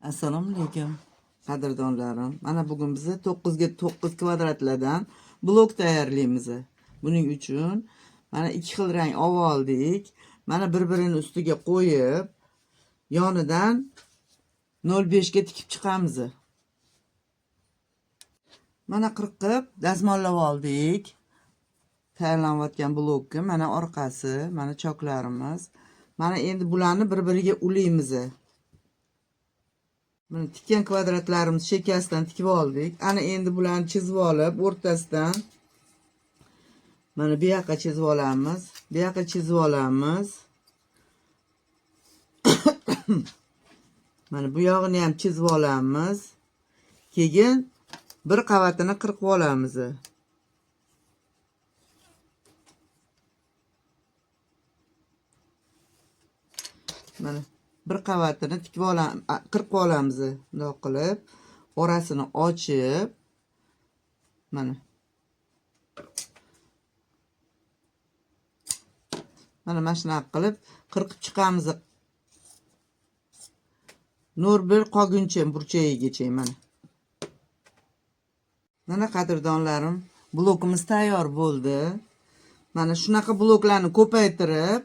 Assalomu alaykum qadrdonlarim. Mana bugun biz 9 ga 9 kvadratlardan blok tayyorlaymiz. Buning uchun mana ikki xil rang olib oldik. Mana bir-birini ustiga qo'yib, yonidan 0.5 ga tikib chiqamiz. Mana qirqib dazmollab oldik. Tayyorlanayotgan blokni mana orqasi, mana choklarimiz. Mana endi bularni bir-biriga ulaymiz. Mana tikkan kvadratlarimiz shekasidan tikib oldik. Ana endi bularni chizib olib, o'rtasidan mana bu yoqqa chizib olamiz. Bu yoqqa chizib olamiz. Mana bu yog'ini ham chizib olamiz. Keyin bir qavatini qirqib olamiz. Mana bir qavatini tikib olamiz, qirqib olamiz. Bunday qilib, orasini ochib, mana shunaqa qilib qirqib chiqamiz. Nur bir qolguncha burchagigacha mana. Mana qadrdonlarim, blokimiz tayyor bo'ldi. Mana shunaqa bloklarni ko'paytirib,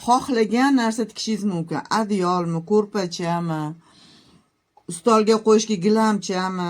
xohlagan narsa tikishingiz mumkin. Adyolmi, ko'rpachami, stolga qo'yishga gilamchami.